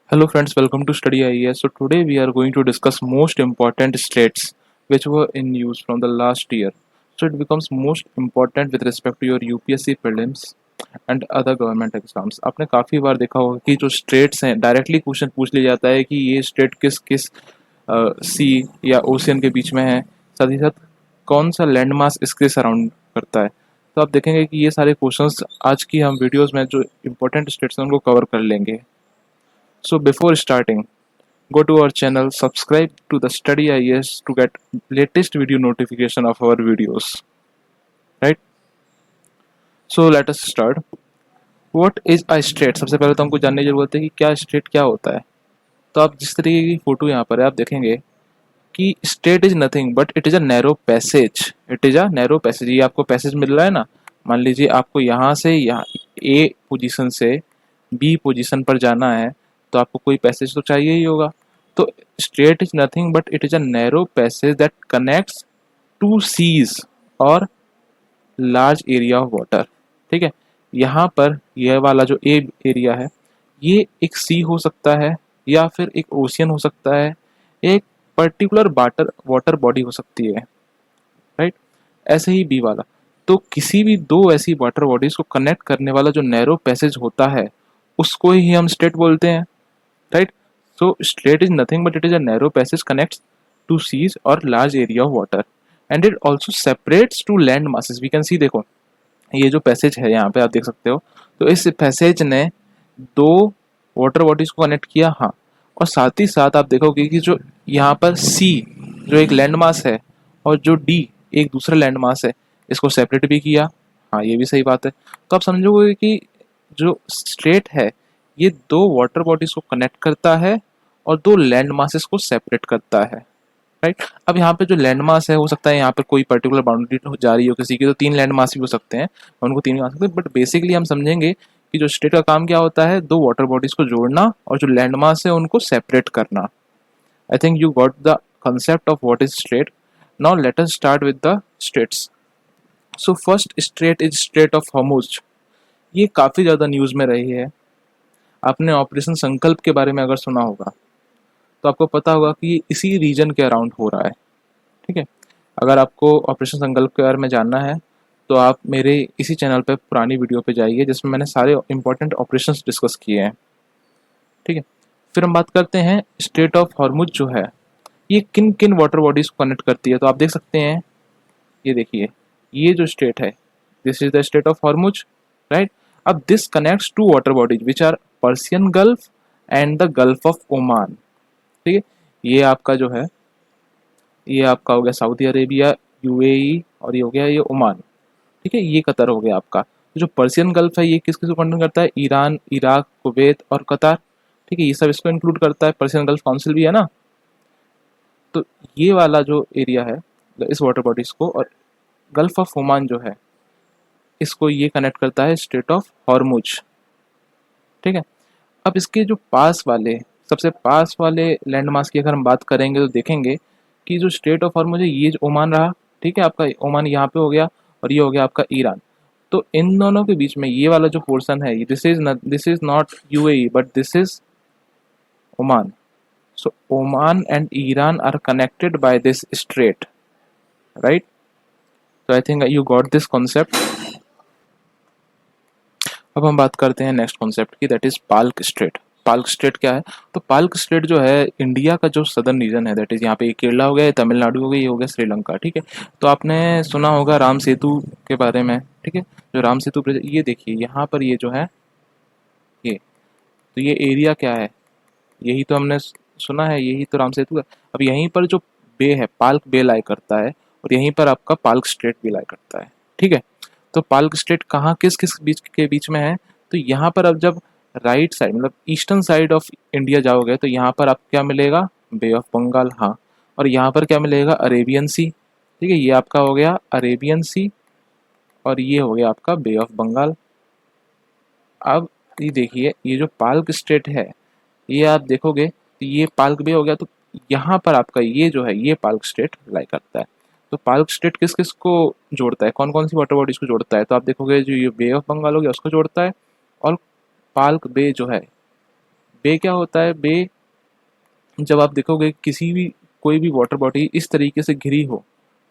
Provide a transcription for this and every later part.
Hello friends, welcome to Study IES. So today we are going to discuss most important states which were in use from the last year. So it becomes most important with respect to your UPSC prelims and other government exams. आपने काफ़ी बार देखा होगा कि जो states हैं directly question पूछ लिया जाता है कि ये स्टेट किस किस सी या ओशियन के बीच में है, साथ ही साथ कौन सा लैंड मास इसके सराउंड करता है। तो आप देखेंगे कि ये सारे क्वेश्चंस आज की हम वीडियोस में जो इम्पोर्टेंट स्टेट्स हैं उनको कवर कर लेंगे। So before starting, go to our channel, subscribe to the Study IAS to get latest video notification of our videos. Right? So let us start. What is a state? सबसे पहले तो हमको जानने की जरूरत है कि क्या स्टेट क्या होता है। तो आप जिस तरीके की फोटो यहाँ पर है आप देखेंगे कि state is nothing but it is a narrow passage. It is a narrow passage. ये आपको पैसेज मिल रहा है ना, मान लीजिए आपको यहाँ से यहाँ ए पोजीशन से बी पोजीशन पर जाना है तो आपको कोई पैसेज तो चाहिए ही होगा। तो strait is nothing but it is a narrow passage that connects two seas और लार्ज एरिया ऑफ वाटर। ठीक है, यहाँ पर यह वाला जो ए एरिया है ये एक सी हो सकता है या फिर एक ओशियन हो सकता है, एक पर्टिकुलर वाटर वाटर बॉडी हो सकती है। राइट, ऐसे ही बी वाला, तो किसी भी दो ऐसी वाटर बॉडीज को कनेक्ट करने वाला जो नैरो पैसेज होता है उसको ही हम स्ट्रेट बोलते हैं। Right, so straight is nothing but it is a narrow passage connects two seas और large area of water and it also separates two land masses. We can see, देखो ये जो पैसेज है यहाँ पे आप देख सकते हो, तो इस पैसेज ने दो वाटर बॉडीज को कनेक्ट किया। हाँ, और साथ ही साथ आप देखोगे कि जो यहाँ पर सी जो एक लैंड मास है और जो डी एक दूसरा लैंड मास है, इसको सेपरेट भी किया। हाँ, ये भी सही बात है। तो आप समझोगे कि जो स्ट्रेट है ये दो वाटर बॉडीज को कनेक्ट करता है और दो लैंड मासेस को सेपरेट करता है। राइट, अब यहाँ पे जो लैंड मास है हो सकता है यहाँ पर कोई पर्टिकुलर बाउंड्री जा रही हो किसी की, तो तीन लैंड मास भी हो सकते हैं, उनको तीन भी आ सकते हैं, बट बेसिकली हम समझेंगे कि जो स्टेट का काम क्या होता है, दो वाटर बॉडीज को जोड़ना और जो लैंड मास है उनको सेपरेट करना। I think you got the concept of what is strait. Now let us start with the straits. So first strait is Strait of Hormuz. ये काफ़ी ज़्यादा न्यूज़ में रही है। आपने ऑपरेशन संकल्प के बारे में अगर सुना होगा तो आपको पता होगा कि ये इसी रीजन के अराउंड हो रहा है। ठीक है, अगर आपको ऑपरेशन संकल्प के बारे में जानना है तो आप मेरे इसी चैनल पे पुरानी वीडियो पे जाइए जिसमें मैंने सारे इंपॉर्टेंट ऑपरेशंस डिस्कस किए हैं। ठीक है, फिर हम बात करते हैं स्ट्रेट ऑफ हॉर्मुज जो है ये किन किन वाटर बॉडीज को कनेक्ट करती है। तो आप देख सकते हैं, ये देखिए ये जो स्टेट है this is the state of Hormuz. Right, अब this connects two water bodies which are Persian Gulf and the Gulf of Oman. ठीक है, ये आपका जो है ये आपका हो गया सऊदी अरेबिया, यूएई, और ये हो गया ये ओमान। ठीक है, ये कतर हो गया आपका। तो जो पर्सियन गल्फ है ये किस किस को कंट्रोल करता है, ईरान, इराक, कुवैत और कतार। ठीक है, ये सब इसको इंक्लूड करता है, पर्सियन गल्फ काउंसिल भी है ना। तो ये वाला जो एरिया है इस वाटर बॉडीज को, और गल्फ ऑफ ओमान जो है इसको ये कनेक्ट करता है स्ट्रेट ऑफ हॉर्मुज। ठीक है, अब इसके जो पास वाले सबसे पास वाले लैंड मास की अगर हम बात करेंगे तो देखेंगे कि जो स्ट्रेट ऑफ हॉर्मुज है ये जो ओमान रहा। ठीक है, आपका ओमान यहाँ पे हो गया और ये हो गया आपका ईरान। तो इन दोनों के बीच में ये वाला जो पोर्शन है this is not UAE but this is Oman. So Oman and Iran are connected by this strait, right? So I think you got this concept. अब हम बात करते हैं नेक्स्ट कॉन्सेप्ट की, that is Palk straight. Palk straight क्या है? तो Palk straight जो है इंडिया का जो सदर्न रीजन है, दैट इज यहाँ पे केरला हो गया, तमिलनाडु हो गया, ये हो गया श्रीलंका। ठीक है, तो आपने सुना होगा राम सेतु के बारे में। ठीक है, जो राम सेतु ये देखिए यहाँ पर ये जो है ये, तो ये एरिया क्या है, यही तो हमने सुना है, यही तो राम सेतु है। अब यहीं पर जो बे है पाल्क बे लाई करता है और यहीं पर आपका पाल्क स्ट्रेट भी लाई करता है। ठीक है, तो पाल्क स्ट्रेट कहाँ किस किस बीच के बीच में है, तो यहाँ पर अब जब राइट साइड मतलब ईस्टर्न साइड ऑफ इंडिया जाओगे तो यहाँ पर आपको क्या मिलेगा, बे ऑफ बंगाल। हाँ, और यहाँ पर क्या मिलेगा, अरेबियन सी। ठीक है, ये आपका हो गया अरेबियन सी और ये हो गया आपका बे ऑफ बंगाल। अब ये देखिए ये जो पाल्क स्ट्रेट है ये आप देखोगे तो ये पाल्क बे हो गया, तो यहाँ पर आपका ये जो है ये पाल्क स्ट्रेट लाई करता है। तो पाल्क स्ट्रेट किस किस को जोड़ता है, कौन कौन सी वाटर बॉडीज को जोड़ता है, तो आप देखोगे जो ये बे ऑफ बंगाल हो गया उसको जोड़ता है, और पाल्क बे जो है बे क्या होता है? बे जब आप देखोगे किसी भी कोई भी वाटर बॉडी इस तरीके से घिरी हो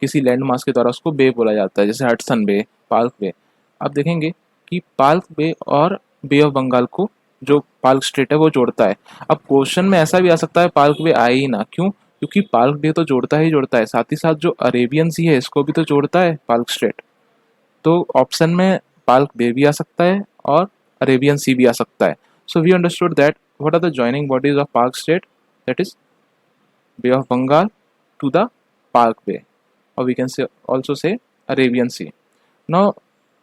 किसी लैंड मास के द्वारा, उसको बे बोला जाता है, जैसे हडसन बे, पाल्क बे। आप देखेंगे कि पाल्क बे और बे ऑफ बंगाल को जो पाल्क स्ट्रेट है वो जोड़ता है। अब क्वेश्चन में ऐसा भी आ सकता है पाल्क बे आए ही ना, क्यों? क्योंकि पाल्क बे तो जोड़ता ही जोड़ता है, साथ ही साथ जो अरेबियन सी है इसको भी तो जोड़ता है पाल्क स्ट्रेट। तो ऑप्शन में पाल्क बे भी आ सकता है और अरेबियन सी भी आ सकता है। So we understood that what are the joining bodies of Palk strait, that is Bay of Bengal to the Park Bay, or we can say also say Arabian Sea. Now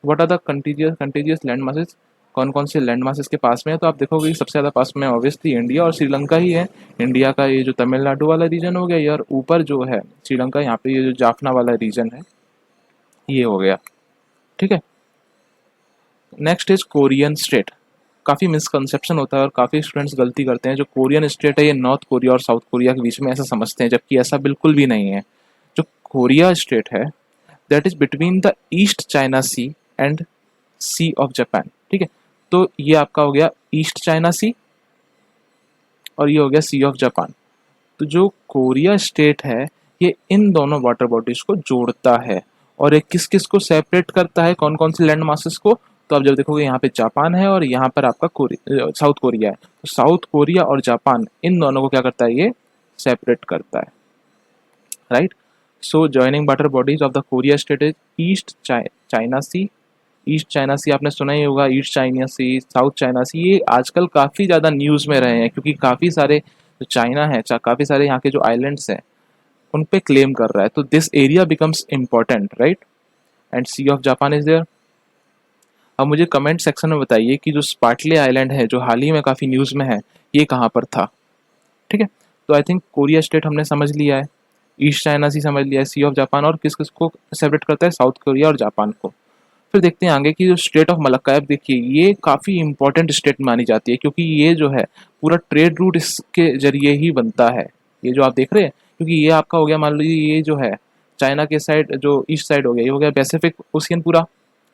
what are the contiguous land masses? कौन कौन से land masses के पास में है? तो आप देखोगे कि सबसे ज़्यादा पास में ऑब्वियसली इंडिया और श्रीलंका ही है। इंडिया का ये जो तमिलनाडु वाला रीजन हो गया ये, और ऊपर जो है श्रीलंका, यहाँ पे ये जो जाफना वाला रीजन है ये हो गया। ठीक है, नेक्स्ट इज कोरियन स्टेट। काफ़ी मिसकंसेप्शन होता है और काफ़ी स्टूडेंट्स गलती करते हैं। जो कोरियन स्टेट है ये नॉर्थ कोरिया और साउथ कोरिया के बीच में ऐसा समझते हैं, जबकि ऐसा बिल्कुल भी नहीं है। जो कोरिया स्टेट है that is between the East China sea and sea of Japan. ठीक है, तो ये आपका हो गया ईस्ट चाइना सी और ये हो गया सी ऑफ जापान। तो जो कोरिया स्टेट है ये इन दोनों वाटर बॉडीज को जोड़ता है, और एक किस किस को सेपरेट करता है, कौन कौन से लैंड मासेस को? तो आप जब देखोगे यहाँ पे जापान है और यहाँ पर आपका साउथ कोरिया है, तो साउथ कोरिया और जापान इन दोनों को क्या करता है? ये सेपरेट करता है, right. So joining water bodies of the Korea state is East China Sea. East China Sea आपने सुना ही होगा, East China Sea, South China Sea, ये आजकल काफ़ी ज़्यादा न्यूज़ में रहे हैं क्योंकि काफ़ी सारे जो चाइना है, काफ़ी सारे यहाँ के जो आइलैंड्स हैं उन पे क्लेम कर रहा है, तो this area becomes important, right. And sea of Japan is there. अब मुझे कमेंट सेक्शन में बताइए कि जो स्पार्टले आइलैंड है जो हाल ही में काफ़ी न्यूज़ में है ये कहाँ पर था? ठीक है, तो आई थिंक कोरिया स्टेट हमने समझ लिया है, ईस्ट चाइना सी समझ लिया है, सी ऑफ जापान, और किस किस को सेपरेट करता है? साउथ कोरिया और जापान को। फिर देखते हैं आगे कि जो स्टेट ऑफ मलक्का है, देखिए ये काफ़ी इंपॉर्टेंट स्टेट मानी जाती है क्योंकि ये जो है पूरा ट्रेड रूट इसके जरिए ही बनता है। ये जो आप देख रहे हैं, क्योंकि ये आपका हो गया, मान लीजिए ये जो है चाइना के साइड जो ईस्ट साइड हो गया, ये हो गया पैसिफिक ओशियन पूरा,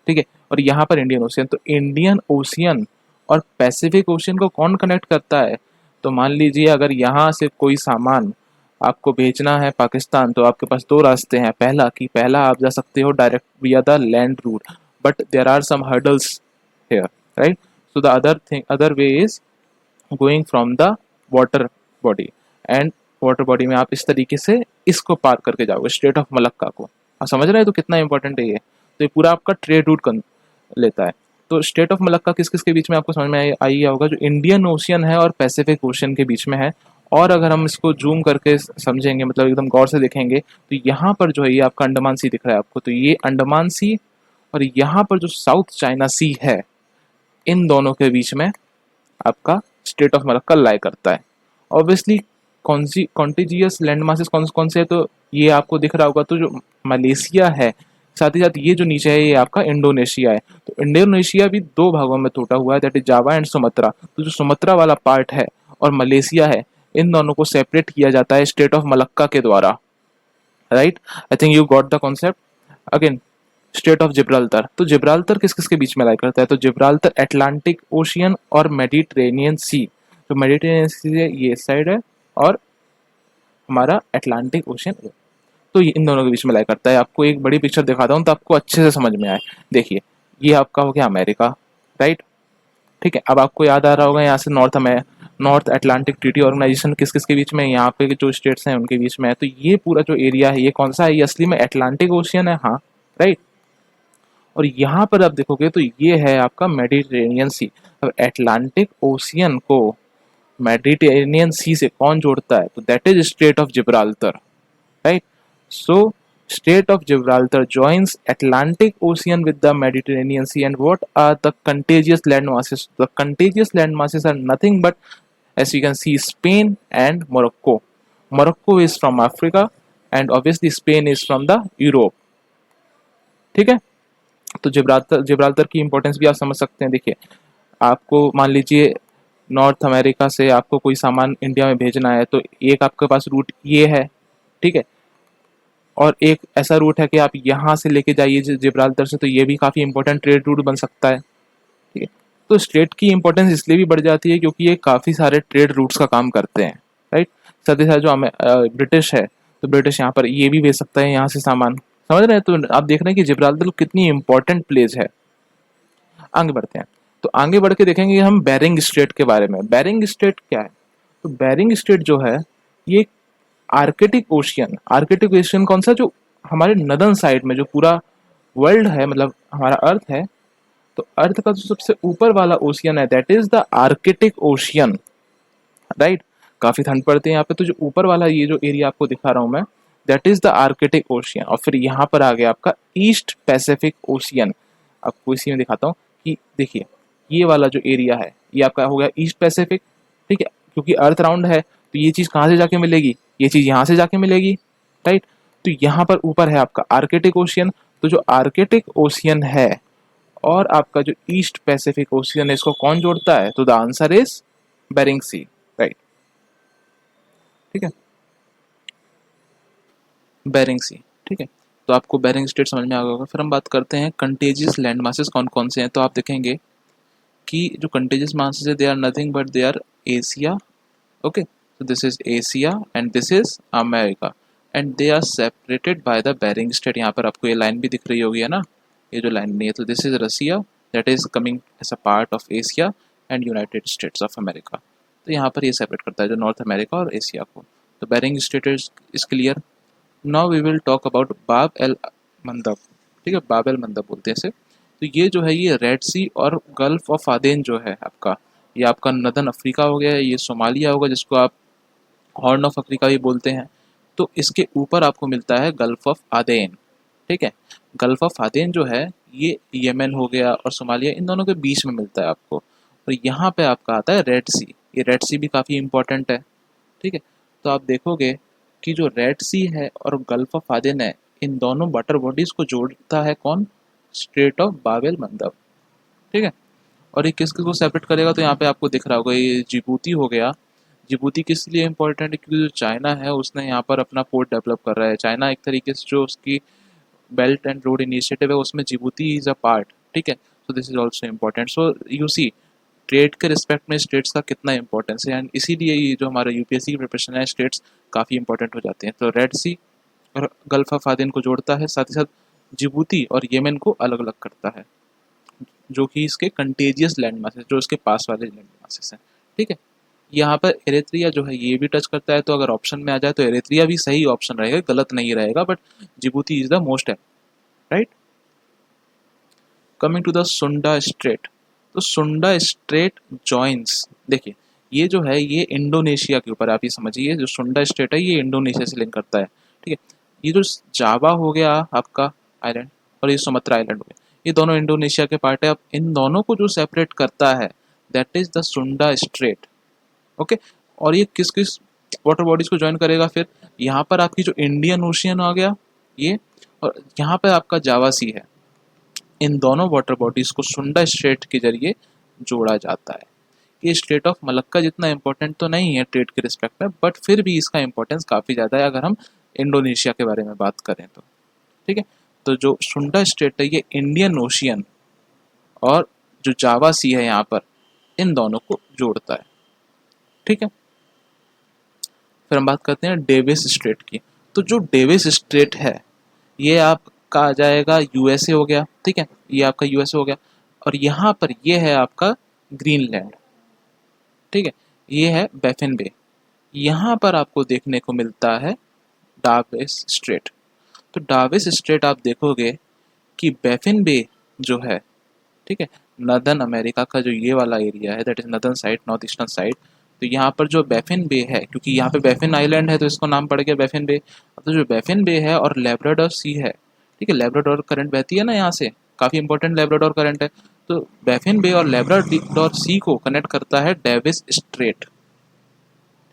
ठीक है, और यहाँ पर इंडियन ओशियन। तो इंडियन ओशियन और पैसिफिक ओशियन को कौन कनेक्ट करता है? तो मान लीजिए अगर यहाँ से कोई सामान आपको भेजना है पाकिस्तान, तो आपके पास दो रास्ते हैं। पहला आप जा सकते हो डायरेक्ट विया the land route, but there are some hurdles here, right? So the other way is going from the water body, and water body में आप इस तरीके से इसको पार करके जाओगे स्ट्रेट ऑफ मलक्का को। आप समझ रहे हैं तो कितना इंपॉर्टेंट है ये? तो ये पूरा आपका ट्रेड रूट लेता है। तो स्टेट ऑफ मलक्का किस किस के बीच में आपको समझ में आई होगा? जो इंडियन ओशियन है और पैसिफिक ओशियन के बीच में है। और अगर हम इसको जूम करके समझेंगे, मतलब एकदम गौर से देखेंगे, तो यहाँ पर जो है ये आपका अंडमान सी दिख रहा है आपको, तो ये अंडमान सी, और यहाँ पर जो साउथ चाइना सी है, इन दोनों के बीच में आपका स्टेट ऑफ मलक्का लाई करता है। ऑब्वियसली कॉन्टिजियस लैंड मासेस कौन कौन से है? तो ये आपको दिख रहा होगा, तो जो मलेशिया है, साथ ही साथ ये जो नीचे है ये आपका इंडोनेशिया है। तो इंडोनेशिया भी दो भागों में टूटा हुआ है, that is Java and Sumatra. तो जो सुमत्रा वाला पार्ट है और मलेशिया है, इन दोनों को सेपरेट किया जाता है स्टेट ऑफ मलक्का के द्वारा, right. I think you got the concept. Again state of Gibraltar, तो जिब्राल्टर किस किस के बीच में लाई करता है? तो जिब्राल्टर अटलांटिक ओशियन और मेडिटेरेनियन सी। तो मेडिटेरेनियन सी ये साइड है और हमारा अटलांटिक ओशियन, तो ये इन दोनों के बीच में लाई करता है। आपको एक बड़ी पिक्चर दिखाता हूँ तो आपको अच्छे से समझ में आए। देखिए ये आपका हो गया अमेरिका, राइट, ठीक है। अब आपको याद आ रहा होगा यहाँ से नॉर्थ अटलांटिक ट्रीटी ऑर्गेनाइजेशन किस किस के बीच में? यहाँ पे जो स्टेट्स हैं उनके बीच में है। तो ये पूरा जो एरिया है ये कौन सा है? ये असली में अटलांटिक ओशियन है, हाँ, राइट। और यहाँ पर आप देखोगे तो ये है आपका मेडिटेरेनियन सी। अब अटलांटिक ओशियन को मेडिटेरेनियन सी से कौन जोड़ता है? तो that is straight of Gibraltar, right. So state of Gibraltar joins Atlantic Ocean with the Mediterranean Sea. And what are the contiguous land masses? The contiguous land masses are nothing but, as you can see, Spain and Morocco. Morocco is from Africa and obviously Spain is from the Europe, ठीक है। तो Gibraltar की importance भी आप समझ सकते हैं। देखिए आपको मान लीजिए नॉर्थ अमेरिका से आपको कोई सामान इंडिया में भेजना है, तो एक आपके पास रूट ये है, ठीक है, और एक ऐसा रूट है कि आप यहाँ से लेके जाइए जिब्राल्टर से, तो ये भी काफ़ी इंपॉर्टेंट ट्रेड रूट बन सकता है, ठीक है। तो स्ट्रेट की इंपॉर्टेंस इसलिए भी बढ़ जाती है क्योंकि ये काफ़ी सारे ट्रेड रूट्स का काम करते हैं, राइट। साथ ही साथ जो हमें ब्रिटिश है, तो ब्रिटिश यहाँ पर ये भी भेज सकता है यहाँ से सामान, समझ रहे हैं। तो आप देख रहे हैं कि जिब्राल्टर कितनी इंपॉर्टेंट प्लेस है। आगे बढ़ते हैं, तो आगे बढ़ के देखेंगे हम बेरिंग स्ट्रेट के बारे में। बेरिंग स्ट्रेट क्या है? तो बेरिंग स्ट्रेट जो है ये आर्कटिक ओशियन कौन सा, जो हमारे नदन साइड में जो पूरा वर्ल्ड है, मतलब हमारा अर्थ है, तो अर्थ का जो सबसे ऊपर वाला ओशियन है that is the Arctic ocean, right. काफी ठंड पड़ती है यहाँ पे, तो जो ऊपर वाला ये जो एरिया आपको दिखा रहा हूँ मैं, that is the Arctic ocean. और फिर यहाँ पर आ गया आपका ईस्ट पैसिफिक ओशियन। आपको इसी में दिखाता हूँ कि देखिए ये वाला जो एरिया है ये आपका हो गया ईस्ट पैसिफिक, ठीक है। क्योंकि अर्थ राउंड है तो ये चीज कहाँ से जाके मिलेगी, ये चीज यहाँ से जाके मिलेगी, राइट। तो यहाँ पर ऊपर है आपका आर्कटिक ओशियन। तो जो आर्कटिक ओशियन है और आपका जो ईस्ट पैसिफिक ओशियन है, इसको कौन जोड़ता है? तो the answer is Bering sea, right, ठीक है, बेरिंग सी, ठीक है। तो आपको बेरिंग स्ट्रेट समझ में आ गया होगा। फिर हम बात करते हैं कंटेजियस लैंड मासेस कौन कौन से हैं। तो आप देखेंगे कि जो कंटेजियस मासेस है they are nothing but they are Asia, okay. so this is Asia and this is America and they are separated by the Bering Strait। यहाँ पर आपको ये लाइन भी दिख रही होगी, है ना, ये जो लाइन नहीं है, तो this is Russia that is coming as a part of Asia and United States of America। तो यहाँ पर ये सेपरेट करता है जो नॉर्थ अमेरिका और एशिया को। तो Bering strait is clear. Now we will talk about Bab el Mandeb, ठीक है, बाब एल मंदब बोलते हैं इसे। तो ये जो है ये रेड सी और गल्फ ऑफ आदेन जो है आपका, ये आपका नदन अफ्रीका हो गया, ये सोमालिया होगा जिसको आप हॉर्न ऑफ अफ्रीका भी बोलते हैं। तो इसके ऊपर आपको मिलता है गल्फ ऑफ आदेन, ठीक है। गल्फ ऑफ आदेन जो है ये यमन हो गया और सोमालिया, इन दोनों के बीच में मिलता है आपको। और यहाँ पे आपका आता है रेड सी। ये रेड सी भी काफ़ी इंपॉर्टेंट है, ठीक है। तो आप देखोगे कि जो रेड सी है और गल्फ ऑफ आदेन है, इन दोनों वाटर बॉडीज को जोड़ता है कौन? स्ट्रेट ऑफ बाब एल मंदब, ठीक है। और ये किस किस को सेपरेट करेगा? तो यहाँ पे आपको दिख रहा होगा ये जिबूती हो गया। जिबूती किस लिए इम्पोर्टेंट है? क्योंकि जो चाइना है उसने यहाँ पर अपना पोर्ट डेवलप कर रहा है। चाइना एक तरीके से जो उसकी बेल्ट एंड रोड इनिशिएटिव है उसमें जिबूती इज अ पार्ट, ठीक है। So this is also important. So you see trade के रिस्पेक्ट में स्टेट्स का कितना इंपॉर्टेंस है, एंड इसीलिए ये जो हमारा यूपीएससी की प्रिपरेशन है स्टेट्स काफ़ी इंपॉर्टेंट हो जाते हैं। तो रेड सी और गल्फ ऑफ आदेन को जोड़ता है, साथ ही साथ जिबूती और येमेन को अलग अलग करता है, जो कि इसके कंटेजियस लैंड मासेस, जो इसके पास वाले लैंड मासेस हैं, ठीक है। यहाँ पर एरित्रिया जो है ये भी टच करता है। तो अगर ऑप्शन में आ जाए तो एरित्रिया भी सही ऑप्शन रहेगा, गलत नहीं रहेगा, but Djibouti is the most है, राइट। कमिंग टू द सुंडा स्ट्रेट। तो सुंडा स्ट्रेट जॉइंस, देखिए ये जो है ये इंडोनेशिया के ऊपर, आप ये समझिए जो सुंडा स्ट्रेट है ये इंडोनेशिया से लिंक करता है, ठीक है। ये जो जावा हो गया आपका आइलैंड और ये सुमत्रा आइलैंड हो गया, ये दोनों इंडोनेशिया के पार्ट है। अब इन दोनों को जो सेपरेट करता है दैट इज द सुंडा स्ट्रेट, ओके। और ये किस किस वाटर बॉडीज को ज्वाइन करेगा? फिर यहाँ पर आपकी जो इंडियन ओशियन आ गया ये, और यहाँ पर आपका जावा सी है। इन दोनों वाटर बॉडीज को सुंडा स्ट्रेट के जरिए जोड़ा जाता है। ये स्ट्रेट ऑफ मलक्का जितना इंपॉर्टेंट तो नहीं है ट्रेड के रिस्पेक्ट में, बट फिर भी इसका इंपॉर्टेंस काफ़ी ज़्यादा है अगर हम इंडोनेशिया के बारे में बात करें तो, ठीक है। तो जो सुंडा स्ट्रेट है ये इंडियन ओशियन और जो जावा सी है यहाँ पर, इन दोनों को जोड़ता है, ठीक है। फिर हम बात करते हैं डेविस स्ट्रेट की। तो जो डेविस स्ट्रेट है ये आपका आ जाएगा यूएसए हो गया, ठीक है, ये आपका यूएसए हो गया। और यहाँ पर ये है आपका ग्रीनलैंड, ठीक है, ये है बैफिन बे। यहाँ पर आपको देखने को मिलता है डाविस स्ट्रेट। तो डाविस स्ट्रेट आप देखोगे कि बैफिन बे जो है, ठीक है, नदर्न अमेरिका का जो ये वाला एरिया है that is northern side, north eastern side. तो यहाँ पर जो बैफिन बे है, क्योंकि यहाँ पे बैफिन आइलैंड है तो इसको नाम पड़ गया बैफिन बे। तो जो बैफिन बे है और लैब्राडोर सी है, ठीक है, लैब्राडोर करंट बहती है ना यहाँ से, काफ़ी इंपॉर्टेंट लैब्राडोर करंट है। तो बैफिन बे और लैब्राडोर सी को कनेक्ट करता है डेविस स्ट्रेट,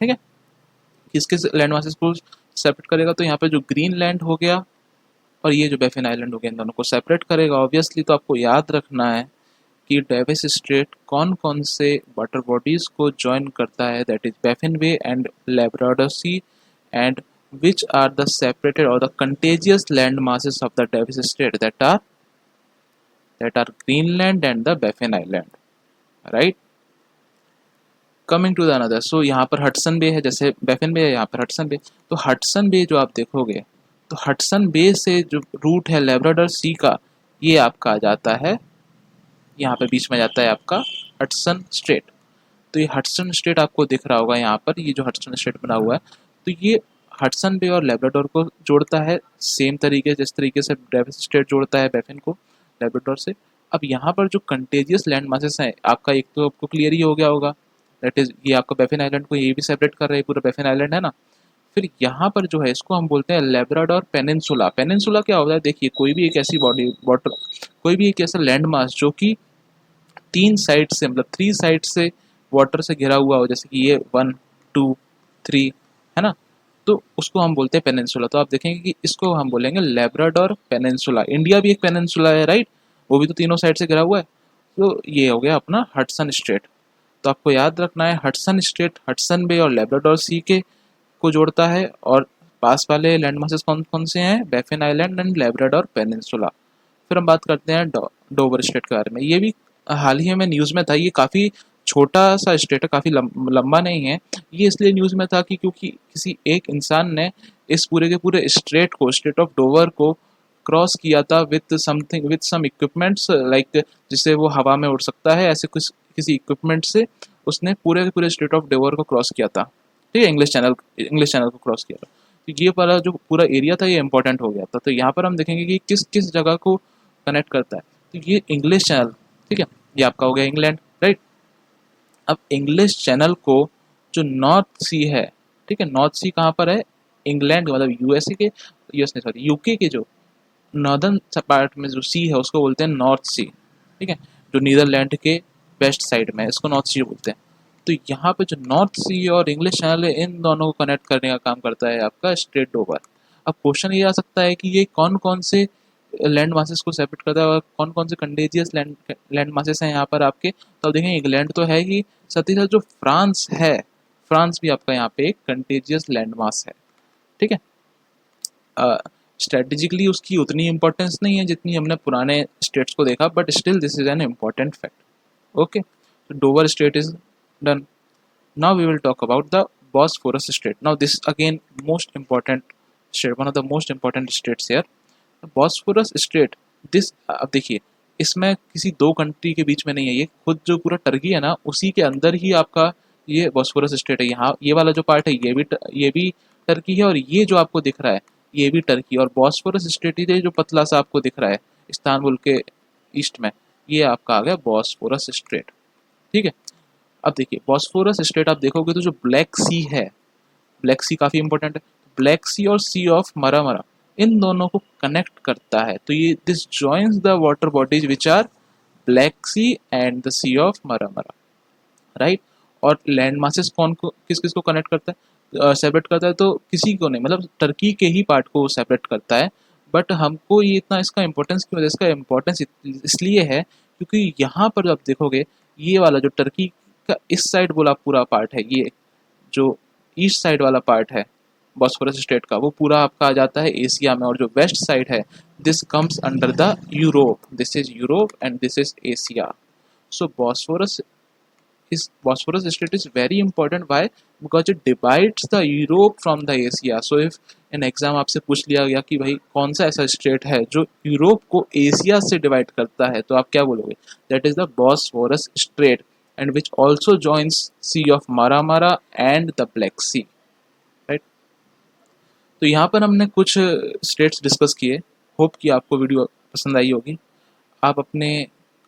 ठीक है। किस किस लैंड मासेस को सेपरेट करेगा? तो यहाँ पे जो ग्रीनलैंड हो गया और ये जो बैफिन आइलैंड हो गया, इन दोनों को सेपरेट करेगा ऑब्वियसली। तो आपको याद रखना है कि डेविस स्ट्रेट कौन कौन से वाटर बॉडीज को ज्वाइन करता है, that is Baffin bay and Labrador sea, and which are the separated or the contiguous land masses of the Davis Strait that are Greenland and the Baffin Island, राइट। Coming to the another, so यहाँ पर Hudson Bay है, जैसे Baffin बे है, यहाँ पर Hudson Bay. तो Hudson Bay जो आप देखोगे, तो हडसन बे से जो रूट है लेब्राडोर सी का, ये आपका आ जाता है, यहाँ पे बीच में जाता है आपका हडसन स्ट्रेट। तो ये हडसन स्ट्रेट आपको दिख रहा होगा यहाँ पर, ये जो हडसन स्ट्रेट बना हुआ है, तो ये हडसन बे और लेब्राडोर को जोड़ता है सेम तरीके, जिस तरीके से डेविस स्ट्रेट जोड़ता है बैफिन को लेब्राडोर से। अब यहाँ पर जो कंटेजियस लैंड मासेस हैं आपका, एक तो आपको क्लियर ही हो गया होगा, दैट इज ये आपका बैफिन आइलैंड को ये भी सेपरेट कर रहा है, पूरा बैफिन आइलैंड है ना। फिर यहाँ पर जो है इसको हम बोलते हैं लेब्राडोर पेनिनसुला। पेनिनसुला क्या होता है, देखिए कोई भी एक ऐसी बॉडी वाटर, कोई भी एक ऐसा लैंड मास जो कि 3 साइड से, मतलब 3 साइड से वाटर से घिरा हुआ हो, जैसे कि ये 1 2 3 है ना, तो उसको हम बोलते हैं पेनिनसुला। तो आप देखेंगे कि इसको हम बोलेंगे लेब्राडोर पेनिनसुला। इंडिया भी एक पेनिनसुला है, राइट, वो भी तो तीनों साइड से घिरा हुआ है। तो ये हो गया अपना हडसन स्ट्रेट। तो आपको याद रखना है हडसन स्ट्रेट हडसन बे और लेब्राडोर सी के को जोड़ता है, और पास वाले लैंड मासेस कौन कौन से हैं, Baffin island and Labrador peninsula. फिर हम बात करते हैं डोवर स्ट्रेट के बारे में। ये भी हाल ही में न्यूज़ में था। ये काफ़ी छोटा सा स्टेट है, काफ़ी लंबा नहीं है। ये इसलिए न्यूज़ में था कि क्योंकि किसी एक इंसान ने इस पूरे के पूरे स्ट्रेट को, स्ट्रेट ऑफ डोवर को क्रॉस किया था with something, with some equipments, like जिससे वो हवा में उड़ सकता है, ऐसे कुछ किसी इक्विपमेंट से उसने पूरे के पूरे स्ट्रेट ऑफ डोवर को क्रॉस किया था। ठीक है, इंग्लिश चैनल को क्रॉस किया था। तो ये वाला जो पूरा एरिया था ये इंपॉर्टेंट हो गया था। तो यहाँ पर हम देखेंगे कि किस किस जगह को कनेक्ट करता है। तो ये इंग्लिश चैनल, ठीक है, ये आपका हो गया इंग्लैंड, राइट। अब इंग्लिश चैनल को जो नॉर्थ सी है, ठीक है, नॉर्थ सी कहाँ पर है, इंग्लैंड, मतलब यूएसए के, यूएस नहीं सॉरी यूके के जो नॉर्दर्न पार्ट में जो सी है उसको बोलते हैं नॉर्थ सी, ठीक है, जो नीदरलैंड के वेस्ट साइड में है, इसको नॉर्थ सी बोलते हैं। तो यहाँ पे जो नॉर्थ सी और इंग्लिश चैनल है, इन दोनों को कनेक्ट करने का काम करता है आपका स्ट्रेट डोवर। अब क्वेश्चन ये आ सकता है कि ये कौन कौन से लैंड मासेस को सेपरेट करता है और कौन कौन से कंटेजियस लैंड मासेस हैं यहाँ पर आपके। तो अब देखें इंग्लैंड तो है ही, साथ ही साथ जो फ्रांस है, फ्रांस भी आपका यहाँ पे एक कंटेजियस लैंड मास है, ठीक है। स्ट्रेटेजिकली उसकी उतनी इंपॉर्टेंस नहीं है जितनी हमने पुराने स्टेट्स को देखा, but still this is an important fact. Okay, तो Dover state is done. Now we will talk about the Bosphorus state. Now this again most important state, one of the most important states here, Bosphorus state. This, अब देखिए इसमें किसी दो country के बीच में नहीं है, ये खुद जो पूरा टर्की है ना उसी के अंदर ही आपका ये बॉस्फोरस स्टेट है। यहाँ ये वाला जो पार्ट है ये भी टर्की है, और ये जो आपको दिख रहा है ये भी टर्की, और बॉस्फोरस स्टेट ही जो पतला सा आपको दिख रहा है इस्तांबुल के ईस्ट में, ये आपका आ गया बॉस्फोरस स्ट्रेट, ठीक है। अब देखिए बॉस्फोरस स्ट्रेट आप देखोगे तो जो ब्लैक सी है, ब्लैक सी काफ़ी इंपॉर्टेंट है, ब्लैक सी और सी ऑफ मरामरा इन दोनों को कनेक्ट करता है। तो ये this joins the water bodies which are Black Sea and the Sea of Marmara, right. और लैंड मासेस कौन को किस किस को कनेक्ट करता है, सेपरेट करता है, तो किसी को नहीं, मतलब टर्की के ही पार्ट को सेपरेट करता है। बट हमको ये इतना इसका इंपॉर्टेंस क्यों है, इसका इंपॉर्टेंस इसलिए है क्योंकि यहाँ पर आप देखोगे ये वाला जो टर्की का इस साइड वाला पूरा पार्ट है, ये जो ईस्ट साइड वाला पार्ट है बॉस्फोरस स्टेट का, वो पूरा आपका आ जाता है एशिया में, और जो वेस्ट साइड है this comes under the Europe, this is Europe and this is Asia. So Bosphorus strait is very important. Why? Because it divides the Europe from the Asia. So if in exam आपसे पूछ लिया गया कि भाई कौन सा ऐसा state है जो यूरोप को एशिया से डिवाइड करता है, तो आप क्या बोलोगे, that is the Bosphorus strait and which also joins Sea of Marmara and the Black Sea, right. तो यहाँ पर हमने कुछ स्टेट्स डिस्कस किए। होप कि आपको वीडियो पसंद आई होगी। आप अपने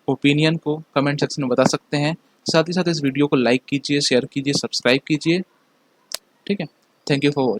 ओपिनियन को कमेंट सेक्शन में बता सकते हैं। साथ ही साथ इस वीडियो को लाइक कीजिए, शेयर कीजिए, सब्सक्राइब कीजिए, ठीक है। Thank you for watching.